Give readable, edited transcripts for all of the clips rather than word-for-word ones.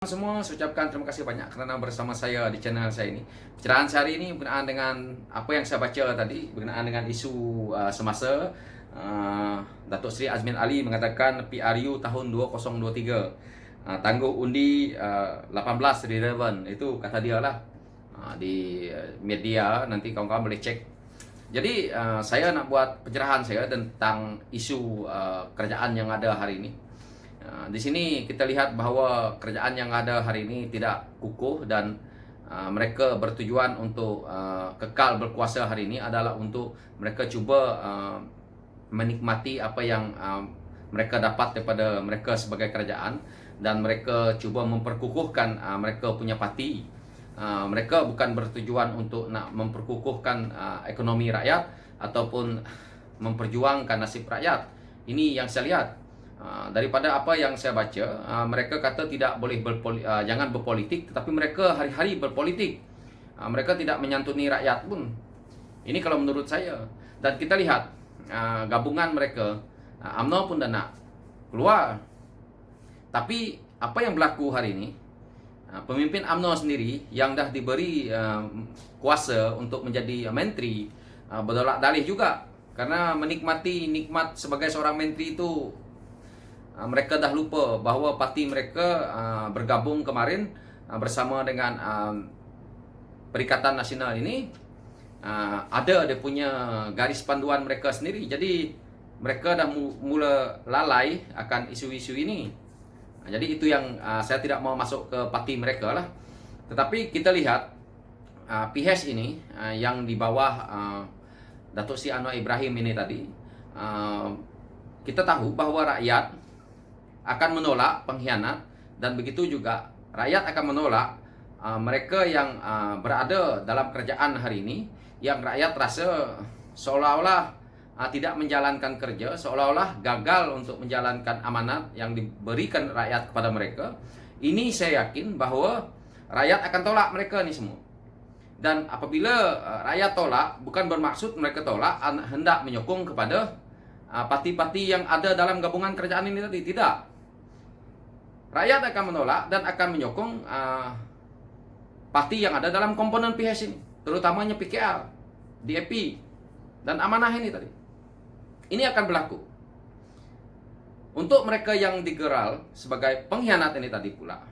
Semua saya ucapkan terima kasih banyak kerana bersama saya di channel saya ini. Pencerahan hari ini berkenaan dengan apa yang saya baca tadi, berkenaan dengan isu semasa Datuk Seri Azmin Ali mengatakan PRU tahun 2023 tangguh undi 18 relevan. Itu kata dia lah di media, nanti kawan-kawan boleh cek. Jadi saya nak buat pencerahan saya tentang isu kerajaan yang ada hari ini. Di sini kita lihat bahawa kerajaan yang ada hari ini tidak kukuh dan mereka bertujuan untuk kekal berkuasa hari ini adalah untuk mereka cuba menikmati apa yang mereka dapat daripada mereka sebagai kerajaan, dan mereka cuba memperkukuhkan mereka punya parti. Mereka bukan bertujuan untuk nak memperkukuhkan ekonomi rakyat ataupun memperjuangkan nasib rakyat. Ini yang saya lihat. Daripada apa yang saya baca, mereka kata tidak boleh jangan berpolitik, tetapi mereka hari-hari berpolitik. Mereka tidak menyantuni rakyat pun. Ini kalau menurut saya. Dan kita lihat gabungan mereka, UMNO pun dah nak keluar. Tapi apa yang berlaku hari ini, pemimpin UMNO sendiri yang dah diberi kuasa untuk menjadi menteri berdolak dalih juga. Karena menikmati nikmat sebagai seorang menteri itu, mereka dah lupa bahawa parti mereka bergabung kemarin bersama dengan Perikatan Nasional ini, ada dia punya garis panduan mereka sendiri. Jadi mereka dah mula lalai akan isu-isu ini. Jadi itu yang saya tidak mau masuk ke parti mereka lah. Tetapi kita lihat PH ini yang di bawah Datuk Seri Anwar Ibrahim ini tadi, kita tahu bahawa rakyat akan menolak pengkhianat, dan begitu juga rakyat akan menolak mereka yang berada dalam kerajaan hari ini, yang rakyat rasa seolah-olah tidak menjalankan kerja, seolah-olah gagal untuk menjalankan amanat yang diberikan rakyat kepada mereka. Ini saya yakin bahawa rakyat akan tolak mereka ni semua. Dan apabila rakyat tolak, bukan bermaksud mereka tolak hendak menyokong kepada parti-parti yang ada dalam gabungan kerajaan ini tadi. Tidak. Rakyat akan menolak dan akan menyokong parti yang ada dalam komponen PH ini, terutamanya PKR, DAP, dan Amanah ini tadi. Ini akan berlaku. Untuk mereka yang digeral sebagai pengkhianat ini tadi pula,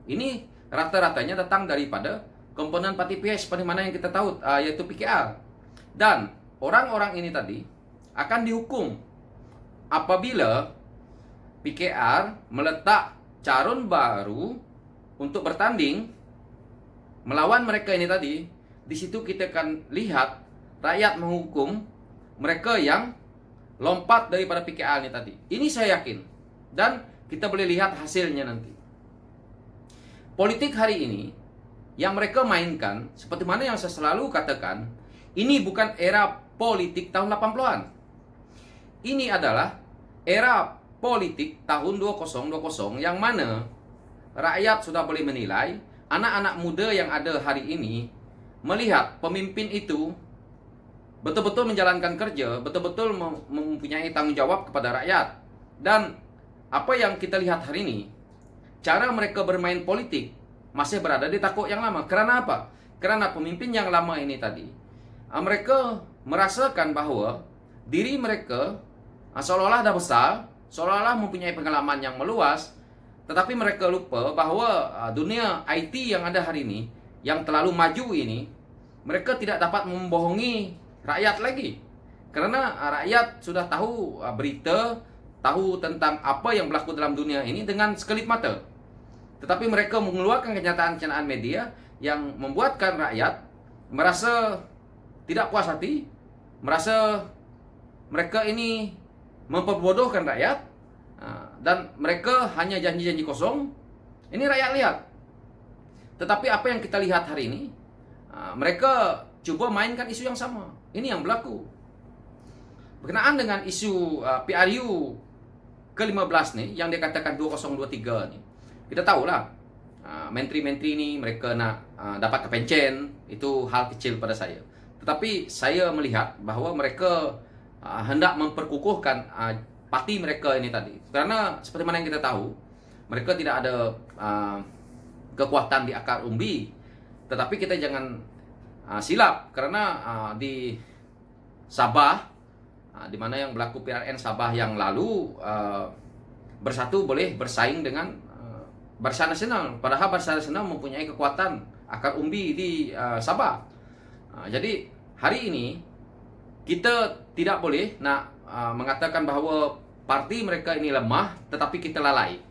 ini rata-ratanya datang daripada komponen parti PH seperti mana yang kita tahu, yaitu PKR. Dan orang-orang ini tadi akan dihukum apabila PKR meletak calon baru untuk bertanding melawan mereka ini tadi. Di situ kita akan lihat rakyat menghukum mereka yang lompat daripada PKR ini tadi. Ini saya yakin, dan kita boleh lihat hasilnya nanti. Politik hari ini yang mereka mainkan, seperti mana yang saya selalu katakan, ini bukan era politik tahun 80-an. Ini adalah era politik tahun 2020 yang mana rakyat sudah boleh menilai, anak-anak muda yang ada hari ini melihat pemimpin itu betul-betul menjalankan kerja, betul-betul mempunyai tanggung jawab kepada rakyat. Dan apa yang kita lihat hari ini, cara mereka bermain politik masih berada di takuk yang lama. Kerana apa? Kerana pemimpin yang lama ini tadi, mereka merasakan bahawa diri mereka seolah-olah dah besar, seolah-olah mempunyai pengalaman yang meluas, tetapi mereka lupa bahawa dunia IT yang ada hari ini, yang terlalu maju ini, mereka tidak dapat membohongi rakyat lagi. Kerana rakyat sudah tahu berita, tahu tentang apa yang berlaku dalam dunia ini dengan sekelip mata. Tetapi mereka mengeluarkan kenyataan-kenyataan media yang membuatkan rakyat merasa tidak puas hati, merasa mereka ini memperbodohkan rakyat, dan mereka hanya janji-janji kosong. Ini rakyat lihat. Tetapi apa yang kita lihat hari ini, mereka cuba mainkan isu yang sama. Ini yang berlaku. Berkenaan dengan isu PRU ke-15 ni, yang dia katakan 2023 ni, kita tahulah menteri-menteri ni mereka nak dapat kepencen. Itu hal kecil pada saya. Tetapi saya melihat bahawa mereka hendak memperkukuhkan parti mereka ini tadi. Kerana seperti mana yang kita tahu, mereka tidak ada kekuatan di akar umbi. Tetapi kita jangan silap, karena di Sabah, di mana yang berlaku PRN Sabah yang lalu, Bersatu boleh bersaing dengan Barisan Nasional, padahal Barisan Nasional mempunyai kekuatan akar umbi di Sabah. Jadi hari ini kita tidak boleh mengatakan bahwa parti mereka ini lemah, tetapi kita lalai.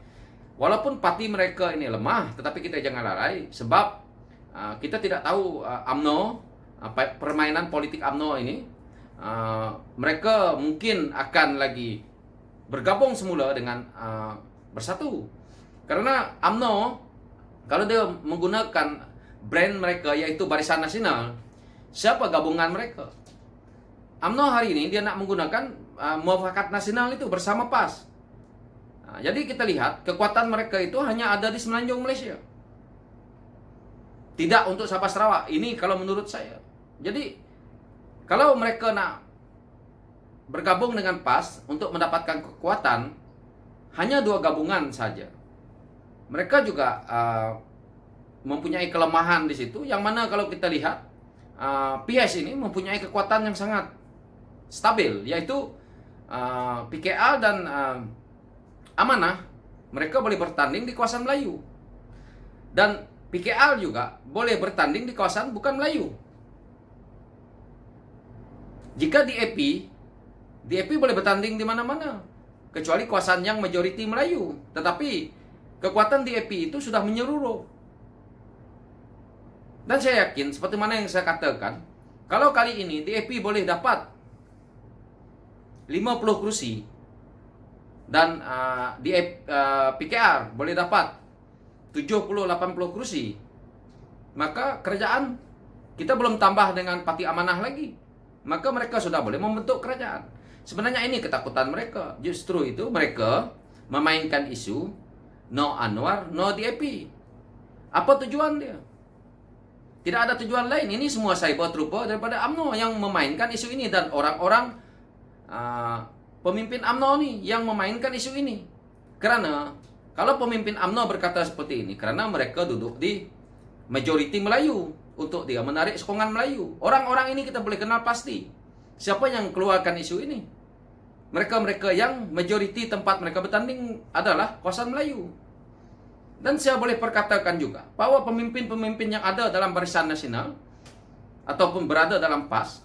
Walaupun parti mereka ini lemah, tetapi kita jangan lalai, sebab kita tidak tahu UMNO, permainan politik UMNO ini, mereka mungkin akan lagi bergabung semula dengan Bersatu. Karena UMNO, kalau dia menggunakan brand mereka yaitu Barisan Nasional, siapa gabungan mereka? UMNO hari ini dia nak menggunakan Muafakat Nasional itu bersama PAS. Jadi kita lihat kekuatan mereka itu hanya ada di Semenanjung Malaysia, tidak untuk Sabah Sarawak. Ini kalau menurut saya. Jadi kalau mereka nak bergabung dengan PAS untuk mendapatkan kekuatan, hanya 2 gabungan saja. Mereka juga mempunyai kelemahan di situ, yang mana kalau kita lihat PS ini mempunyai kekuatan yang sangat stabil, yaitu PKR dan Amanah. Mereka boleh bertanding di kawasan Melayu, dan PKR juga boleh bertanding di kawasan bukan Melayu. Jika DAP boleh bertanding di mana-mana, kecuali kawasan yang majoriti Melayu. Tetapi kekuatan DAP itu sudah menyeluruh. Dan saya yakin, seperti mana yang saya katakan, kalau kali ini DAP boleh dapat 50 kursi, dan PKR boleh dapat 70-80 kursi, maka kerajaan kita belum tambah dengan Parti Amanah lagi, maka mereka sudah boleh membentuk kerajaan. Sebenarnya ini ketakutan mereka. Justru itu mereka memainkan isu no Anwar, no DAP. Apa tujuan dia? Tidak ada tujuan lain. Ini semua cyber trooper daripada UMNO yang memainkan isu ini, dan orang-orang pemimpin UMNO nih yang memainkan isu ini. Karena kalau pemimpin UMNO berkata seperti ini, karena mereka duduk di majoriti Melayu, untuk dia menarik sokongan Melayu. Orang-orang ini kita boleh kenal pasti siapa yang keluarkan isu ini. Mereka-mereka yang majoriti tempat mereka bertanding adalah kawasan Melayu. Dan saya boleh perkatakan juga bahwa pemimpin-pemimpin yang ada dalam Barisan Nasional ataupun berada dalam PAS,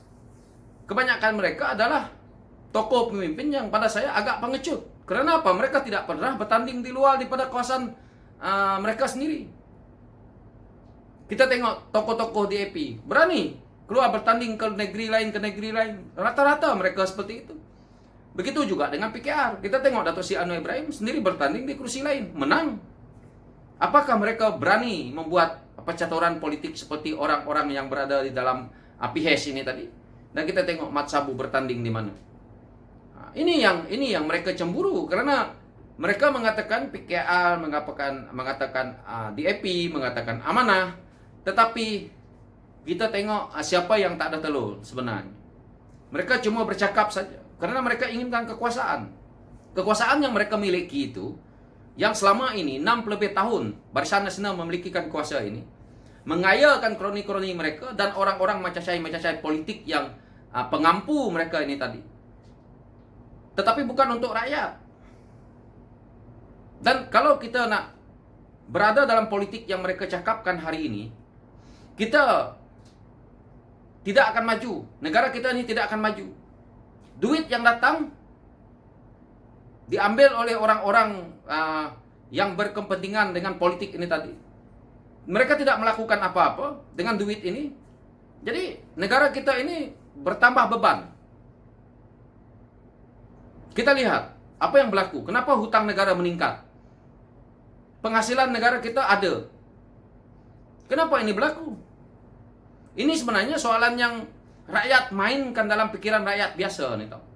kebanyakan mereka adalah tokoh pemimpin yang pada saya agak pengecut. Karena apa? Mereka tidak pernah bertanding di luar daripada kawasan mereka sendiri. Kita tengok tokoh-tokoh DAP berani keluar bertanding ke negeri lain. Rata-rata mereka seperti itu. Begitu juga dengan PKR. Kita tengok Datuk Seri Anwar Ibrahim sendiri bertanding di kursi lain, menang. Apakah mereka berani membuat percaturan politik seperti orang-orang yang berada di dalam PHS ini tadi? Dan kita tengok Mat Sabu bertanding di mana. Ini yang mereka cemburu, karena mereka mengatakan PKR, mengatakan DAP, mengatakan Amanah, tetapi kita tengok siapa yang tak ada telur sebenarnya. Mereka cuma bercakap saja, karena mereka inginkan kekuasaan. Kekuasaan yang mereka miliki itu, yang selama ini 6 lebih tahun Barisan Nasional memiliki kuasa ini, mengayakan kroni-kroni mereka dan orang-orang macam-macam politik yang pengampu mereka ini tadi. Tetapi bukan untuk rakyat. Dan kalau kita nak berada dalam politik yang mereka cakapkan hari ini, kita tidak akan maju. Negara kita ini tidak akan maju. Duit yang datang diambil oleh orang-orang yang berkepentingan dengan politik ini tadi. Mereka tidak melakukan apa-apa dengan duit ini. Jadi negara kita ini bertambah beban. Kita lihat apa yang berlaku. Kenapa hutang negara meningkat? Penghasilan negara kita ada. Kenapa ini berlaku? Ini sebenarnya soalan yang rakyat mainkan dalam pikiran rakyat biasa nih, tau.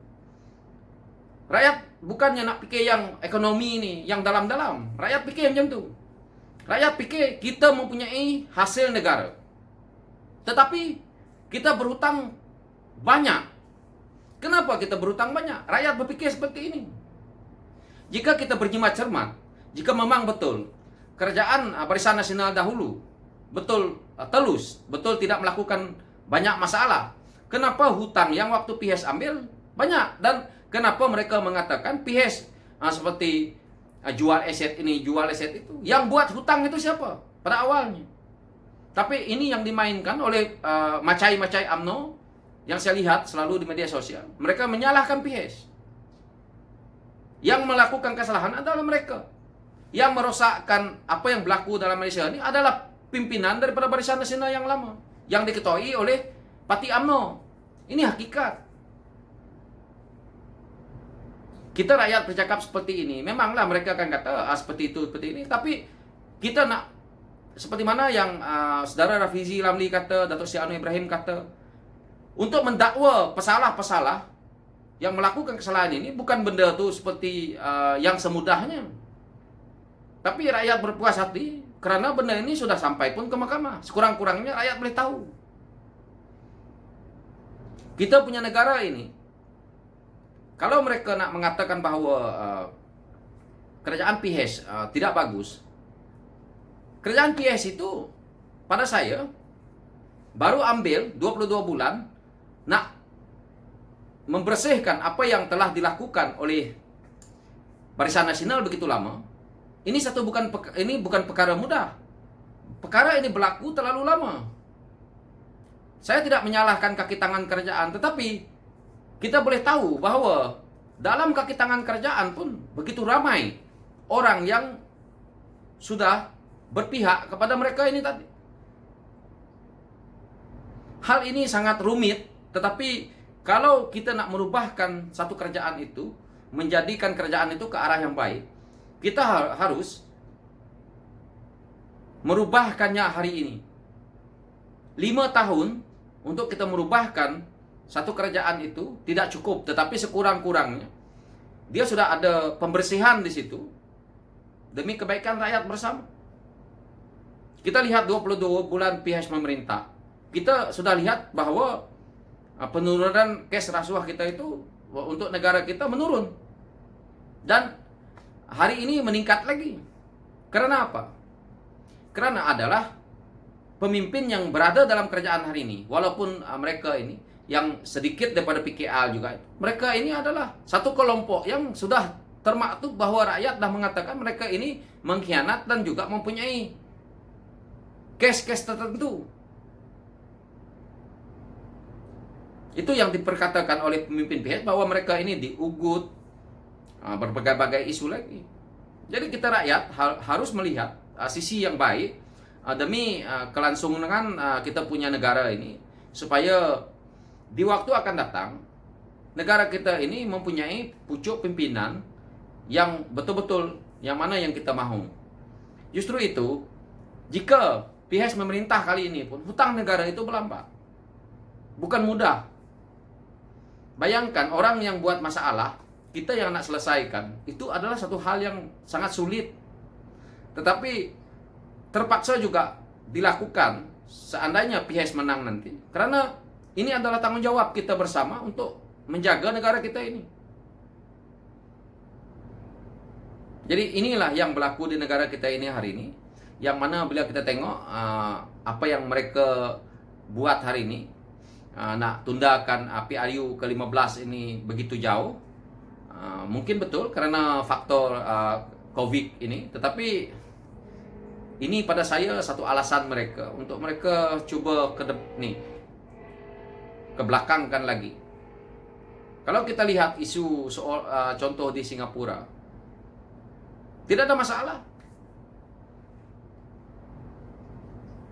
Rakyat bukannya nak pikir yang ekonomi ini, yang dalam-dalam. Rakyat pikir macam tu. Rakyat pikir kita mempunyai hasil negara, tetapi kita berhutang banyak. Kenapa kita berhutang banyak? Rakyat berpikir seperti ini. Jika kita berjimat cermat, jika memang betul kerajaan Barisan Nasional dahulu betul telus, betul tidak melakukan banyak masalah. Kenapa hutang yang waktu PHS ambil banyak? Dan kenapa mereka mengatakan PHS seperti jual aset ini, jual aset itu? Yang buat hutang itu siapa pada awalnya? Tapi ini yang dimainkan oleh macai-macai UMNO yang saya lihat selalu di media sosial. Mereka menyalahkan PHS. Yang melakukan kesalahan adalah mereka. Yang merosakkan apa yang berlaku dalam Malaysia ini adalah pimpinan daripada Barisan Nasional yang lama, yang diketuai oleh Parti UMNO. Ini hakikat. Kita rakyat bercakap seperti ini, memanglah mereka akan kata seperti itu, seperti ini. Tapi kita nak seperti mana yang Saudara Rafizi Ramli kata, Datuk Seri Anwar Ibrahim kata, untuk mendakwa pesalah-pesalah yang melakukan kesalahan ini bukan benda tu seperti yang semudahnya. Tapi rakyat berpuas hati kerana benda ini sudah sampai pun ke mahkamah. Sekurang-kurangnya rakyat boleh tahu. Kita punya negara ini, kalau mereka nak mengatakan bahawa kerajaan PHS tidak bagus, kerajaan PHS itu pada saya baru ambil 22 bulan nak membersihkan apa yang telah dilakukan oleh Barisan Nasional begitu lama. Ini bukan perkara mudah. Perkara ini berlaku terlalu lama. Saya tidak menyalahkan kaki tangan kerajaan, tetapi kita boleh tahu bahawa dalam kaki tangan kerajaan pun begitu ramai orang yang sudah berpihak kepada mereka ini tadi. Hal ini sangat rumit, tetapi kalau kita nak merubahkan satu kerajaan itu, menjadikan kerajaan itu ke arah yang baik, kita harus merubahkannya hari ini. 5 tahun untuk kita merubahkan satu kerajaan itu tidak cukup, tetapi sekurang-kurangnya dia sudah ada pembersihan di situ demi kebaikan rakyat bersama. Kita lihat 22 bulan PHS memerintah. Kita sudah lihat bahawa penurunan kes rasuah kita itu untuk negara kita menurun. Dan hari ini meningkat lagi. Karena apa? Karena adalah pemimpin yang berada dalam kerajaan hari ini, walaupun mereka ini yang sedikit daripada PKL juga, mereka ini adalah satu kelompok yang sudah termaktub bahwa rakyat dah mengatakan mereka ini mengkhianat dan juga mempunyai kes-kes tertentu. Itu yang diperkatakan oleh pemimpin PHS bahwa mereka ini diugut berbagai-bagai isu lagi. Jadi kita rakyat harus melihat sisi yang baik demi kelangsungan kita punya negara ini, supaya di waktu akan datang negara kita ini mempunyai pucuk pimpinan yang betul-betul yang mana yang kita mahu. Justru itu, jika PHS memerintah kali ini pun hutang negara itu melambat. Bukan mudah. Bayangkan orang yang buat masalah, kita yang nak selesaikan, itu adalah satu hal yang sangat sulit. Tetapi terpaksa juga dilakukan seandainya PHS menang nanti. Karena ini adalah tanggung jawab kita bersama untuk menjaga negara kita ini. Jadi inilah yang berlaku di negara kita ini hari ini. Yang mana bila kita tengok apa yang mereka buat hari ini, nak tundakan PRU ke-15 ini begitu jauh, mungkin betul kerana faktor COVID ini, tetapi ini pada saya satu alasan mereka untuk mereka cuba kebelakangkan lagi. Kalau kita lihat isu contoh di Singapura, tidak ada masalah.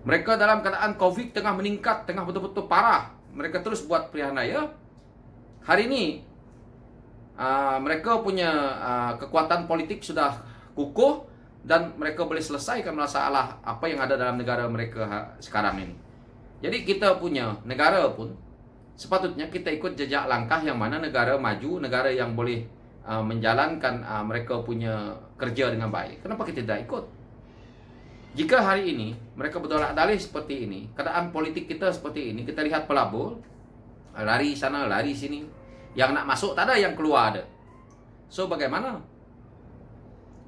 Mereka dalam keadaan COVID tengah meningkat, tengah betul-betul parah, mereka terus buat pilihan raya. Hari ini mereka punya kekuatan politik sudah kukuh dan mereka boleh selesaikan masalah apa yang ada dalam negara mereka sekarang ini. Jadi kita punya negara pun sepatutnya kita ikut jejak langkah yang mana negara maju, negara yang boleh menjalankan mereka punya kerja dengan baik. Kenapa kita tidak ikut? Jika hari ini mereka berdolak-dalih seperti ini, keadaan politik kita seperti ini, kita lihat pelabur, lari sana, lari sini, yang nak masuk tak ada, yang keluar ada. So bagaimana?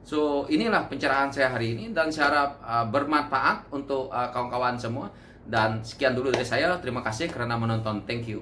So inilah pencerahan saya hari ini dan saya harap bermanfaat untuk kawan-kawan semua. Dan sekian dulu dari saya. Terima kasih karena menonton. Thank you.